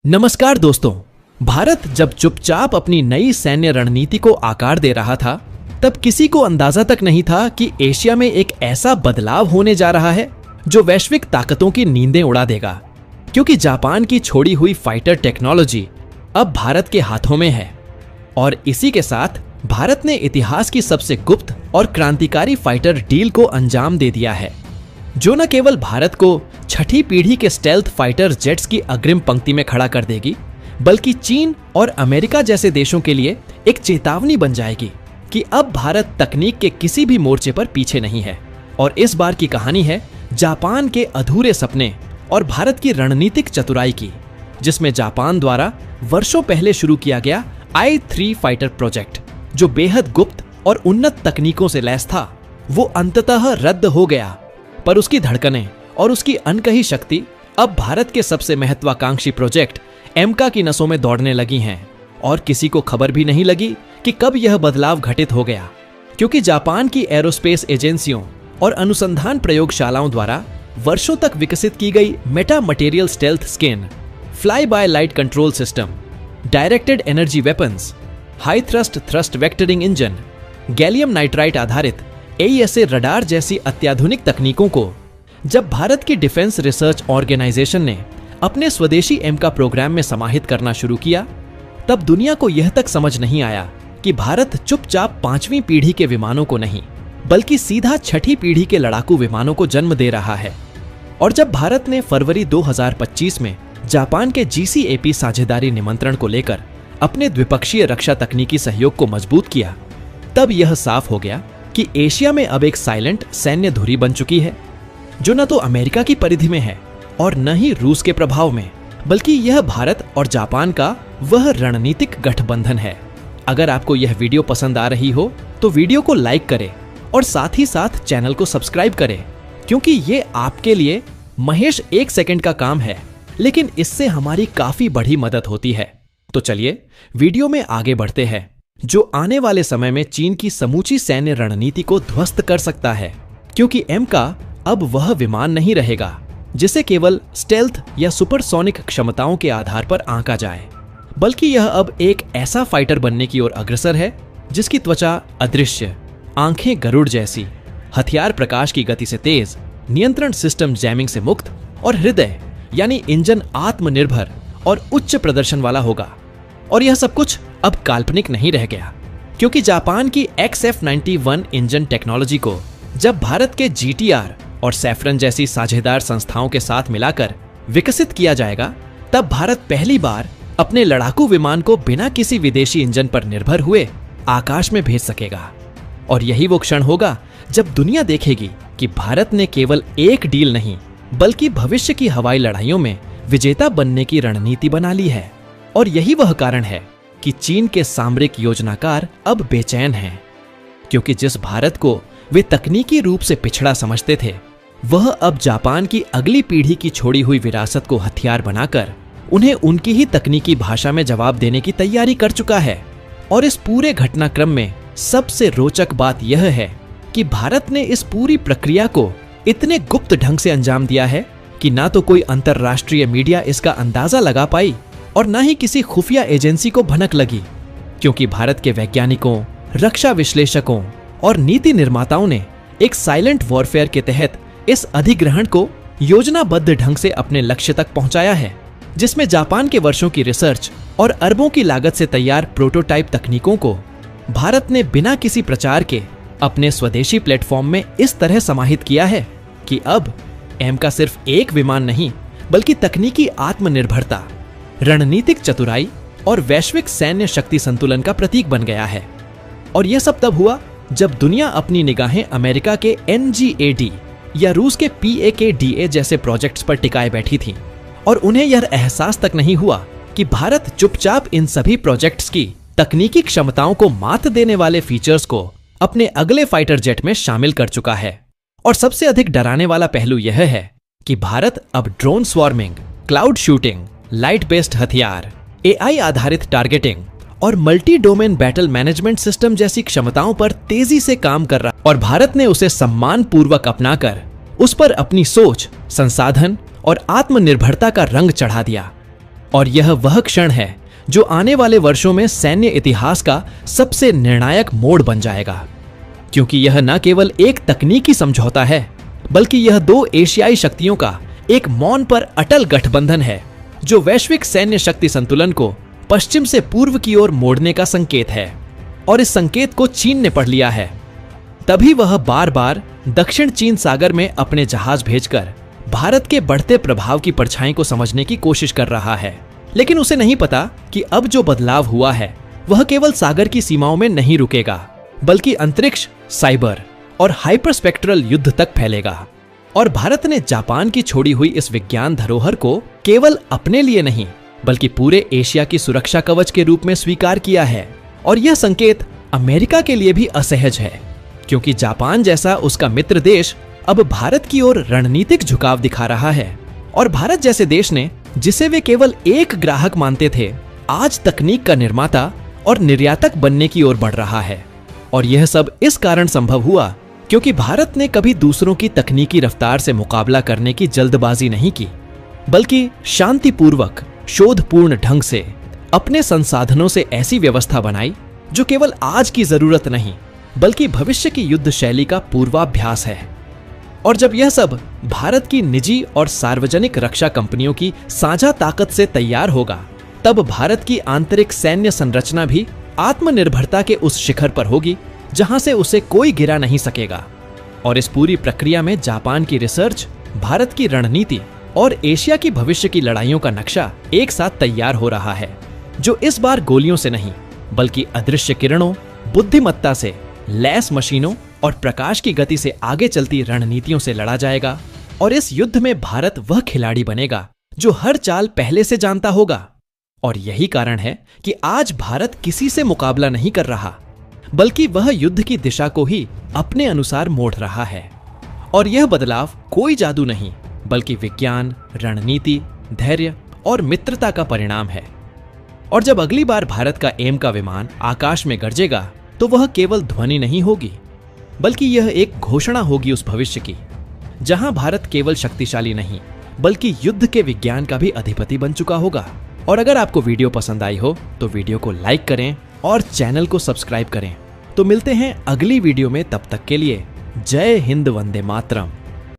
नमस्कार दोस्तों। भारत जब चुपचाप अपनी नई सैन्य रणनीति को आकार दे रहा था, तब किसी को अंदाजा तक नहीं था कि एशिया में एक ऐसा बदलाव होने जा रहा है जो वैश्विक ताकतों की नींदें उड़ा देगा। क्योंकि जापान की छोड़ी हुई फाइटर टेक्नोलॉजी अब भारत के हाथों में है और इसी के साथ भारत ने इतिहास की सबसे गुप्त और क्रांतिकारी फाइटर डील को अंजाम दे दिया है, जो न केवल भारत को छठी पीढ़ी के स्टेल्थ फाइटर जेट्स की अग्रिम पंक्ति में खड़ा कर देगी, बल्कि चीन और अमेरिका जैसे देशों के लिए एक चेतावनी बन जाएगी कि अब भारत तकनीक के किसी भी मोर्चे पर पीछे नहीं है। और इस बार की कहानी है जापान के अधूरे सपने और भारत की रणनीतिक चतुराई की, जिसमें जापान द्वारा वर्षों पहले शुरू किया गया I-3 फाइटर प्रोजेक्ट, जो बेहद गुप्त और उन्नत तकनीकों से लैस था, वो अंततः रद्द हो गया। पर उसकी धड़कनें और उसकी अनकही शक्ति अब भारत के सबसे महत्वाकांक्षी प्रोजेक्ट एमका की नसों में दौड़ने लगी हैं और किसी को खबर भी नहीं लगी कि कब यह बदलाव घटित हो गया। क्योंकि जापान की एरोस्पेस एजेंसियों और अनुसंधान प्रयोगशालाओं द्वारा वर्षों तक विकसित की गई Meta material stealth skin, fly by light control system, directed energy weapons, high thrust thrust vectoring engine, gallium nitrite आधारित AESA रडार जैसी अत्याधुनिक तकनीकों को जब भारत की डिफेंस रिसर्च ऑर्गेनाइजेशन ने अपने स्वदेशी एमका प्रोग्राम में समाहित करना शुरू किया, तब दुनिया को यह तक समझ नहीं आया कि भारत चुपचाप 5वीं पीढ़ी के विमानों को नहीं, बल्कि सीधा छठी पीढ़ी के लड़ाकू विमानों को जन्म दे रहा है। और जब भारत ने फरवरी 2025 में जापान के GCAP साझेदारी निमंत्रण को लेकर अपने द्विपक्षीय रक्षा तकनीकी सहयोग को मजबूत किया, तब यह साफ हो गया कि एशिया में अब एक साइलेंट सैन्य धुरी बन चुकी है, जो न तो अमेरिका की परिधि में है और न ही रूस के प्रभाव में, बल्कि यह भारत और जापान का वह रणनीतिक गठबंधन है। अगर आपको यह वीडियो पसंद आ रही हो तो वीडियो को लाइक करें और साथ ही साथ चैनल को सब्सक्राइब करें, क्योंकि ये आपके लिए महज 1 सेकंड का काम है, लेकिन इससे हमारी काफी बड़ी मदद होती है। तो चलिए वीडियो में आगे बढ़ते हैं, जो आने वाले समय में चीन की समूची सैन्य रणनीति को ध्वस्त कर सकता है। क्योंकि एमका अब वह विमान नहीं रहेगा जिसे केवल स्टेल्थ या सुपरसोनिक क्षमताओं के आधार पर आंका जाए, बल्कि यह अब एक ऐसा फाइटर बनने की ओर अग्रसर है जिसकी त्वचा अदृश्य, आंखें गरुड़ जैसी, हथियार प्रकाश की गति से तेज, नियंत्रण सिस्टम जैमिंग से मुक्त और हृदय यानी इंजन आत्मनिर्भर और उच्च प्रदर्शन वाला होगा। और यह सब कुछ अब काल्पनिक नहीं रह गया, क्योंकि जापान की XF91 इंजन टेक्नोलॉजी को जब भारत के GTR और सैफरन जैसी साझेदार संस्थाओं के साथ मिलाकर विकसित किया जाएगा, तब भारत पहली बार अपने लड़ाकू विमान को बिना किसी विदेशी इंजन पर निर्भर हुए आकाश में भेज सकेगा। और यही वो क्षण होगा जब दुनिया देखेगी कि भारत ने केवल एक डील नहीं, बल्कि भविष्य की हवाई लड़ाइयों में विजेता बनने की रणनीति बना ली है। और यही वह कारण है कि चीन के सामरिक योजनाकार अब बेचैन हैं, क्योंकि जिस भारत को वे तकनीकी रूप से पिछड़ा समझते थे, वह अब जापान की अगली पीढ़ी की छोड़ी हुई विरासत को हथियार बनाकर उन्हें उनकी ही तकनीकी भाषा में जवाब देने की तैयारी कर चुका है। और इस पूरे घटनाक्रम में सबसे रोचक बात यह है कि भारत ने इस पूरी प्रक्रिया को इतने गुप्त ढंग से अंजाम दिया है कि ना तो कोई अंतरराष्ट्रीय मीडिया इसका अंदाजा लगा पाई और न ही किसी खुफिया एजेंसी को भनक लगी, क्योंकि भारत के वैज्ञानिकों, रक्षा विश्लेषकों और नीति निर्माताओं ने एक साइलेंट वॉरफेयर के तहत इस अधिग्रहण को योजनाबद्ध ढंग से अपने लक्ष्य तक पहुंचाया है, जिसमें जापान के वर्षों की रिसर्च और अरबों की लागत से तैयार प्रोटोटाइप तकनीकों को भारत ने बिना किसी प्रचार के अपने स्वदेशी प्लेटफॉर्म में इस तरह समाहित किया है कि अब एमका सिर्फ एक विमान नहीं, बल्कि तकनीकी आत्मनिर्भरता, रणनीतिक चतुराई और वैश्विक सैन्य शक्ति संतुलन का प्रतीक बन गया है। और यह सब तब हुआ जब दुनिया अपनी निगाहें अमेरिका के NGAD या रूस के PAKDA जैसे प्रोजेक्ट्स पर टिकाए बैठी थी, और उन्हें यह एहसास तक नहीं हुआ कि भारत चुपचाप इन सभी प्रोजेक्ट्स की तकनीकी क्षमताओं को मात देने वाले फीचर्स को अपने अगले फाइटर जेट में शामिल कर चुका है। और सबसे अधिक डराने वाला पहलू यह है कि भारत अब drone swarming, cloud shooting, light based हथियार, AI आधारित टारगेटिंग और multi domain battle management system जैसी क्षमताओं पर तेजी से काम कर रहा, और भारत ने उसे सम्मान पूर्वक अपनाकर उस पर अपनी सोच, संसाधन और आत्मनिर्भरता का रंग चढ़ा दिया। और यह वह क्षण है जो आने वाले वर्षों में सैन्य इतिहास का सबसे निर्णायक मोड़ बन जाएगा, क्योंकि यह न केवल एक तकनीकी समझौता है, बल्कि यह दो एशियाई शक्तियों का एक मौन पर अटल गठबंधन है जो वैश्विक सैन्य शक्ति संतुलन को पश्चिम से पूर्व की ओर मोड़ने का संकेत है। और इस संकेत को चीन ने पढ़ लिया है। तभी वह बार बार दक्षिण चीन सागर में अपने जहाज भेजकर भारत के बढ़ते प्रभाव की परछाई को समझने की कोशिश कर रहा है। लेकिन उसे नहीं पता कि अब जो बदलाव हुआ है वह केवल सागर की सीमाओं में नहीं रुकेगा, बल्कि अंतरिक्ष, साइबर और हाइपरस्पेक्ट्रल युद्ध तक फैलेगा। और भारत ने जापान की छोड़ी हुई इस विज्ञान धरोहर को केवल अपने लिए नहीं, बल्कि पूरे एशिया की सुरक्षा कवच के रूप में स्वीकार किया है। और यह संकेत अमेरिका के लिए भी असहज है, क्योंकि जापान जैसा उसका मित्र देश अब भारत की ओर रणनीतिक झुकाव दिखा रहा है। और भारत जैसे देश ने, जिसे वे केवल एक ग्राहक मानते थे, आज तकनीक का निर्माता और निर्यातक बनने की ओर बढ़ रहा है। और यह सब इस कारण संभव हुआ क्योंकि भारत ने कभी दूसरों की तकनीकी रफ्तार से मुकाबला करने की जल्दबाजी नहीं की, बल्कि शांतिपूर्वक, शोधपूर्ण ढंग से अपने संसाधनों से ऐसी व्यवस्था बनाई जो केवल आज की जरूरत नहीं, बल्कि भविष्य की युद्ध शैली का पूर्वाभ्यास है। और जब यह सब भारत की निजी और सार्वजनिक रक्षा कंपनियों की साझा ताकत से तैयार होगा, तब भारत की आंतरिक सैन्य संरचना भी आत्मनिर्भरता के उस शिखर पर होगी जहां से उसे कोई गिरा नहीं सकेगा। और इस पूरी प्रक्रिया में जापान की रिसर्च, भारत की रणनीति और एशिया की भविष्य की लड़ाइयों का नक्शा एक साथ तैयार हो रहा है, जो इस बार गोलियों से नहीं, बल्कि अदृश्य किरणों, बुद्धिमत्ता से लैस मशीनों और प्रकाश की गति से आगे चलती रणनीतियों से लड़ा जाएगा। और इस युद्ध में भारत वह खिलाड़ी बनेगा जो हर चाल पहले से जानता होगा। और यही कारण है कि आज भारत किसी से मुकाबला नहीं कर रहा, बल्कि वह युद्ध की दिशा को ही अपने अनुसार मोड़ रहा है। और यह बदलाव कोई जादू नहीं, बल्कि विज्ञान, रणनीति, धैर्य और मित्रता का परिणाम है। और जब अगली बार भारत का एम का विमान आकाश में गरजेगा, तो वह केवल ध्वनि नहीं होगी, बल्कि यह एक घोषणा होगी उस भविष्य की, जहां भारत केवल शक्तिशाली नहीं, बल्कि युद्ध के विज्ञान का भी अधिपति बन चुका होगा। और अगर आपको वीडियो पसंद आई हो तो वीडियो को लाइक करें और चैनल को सब्सक्राइब करें। तो मिलते हैं अगली वीडियो में, तब तक के लिए जय हिंद, वंदे मातरम।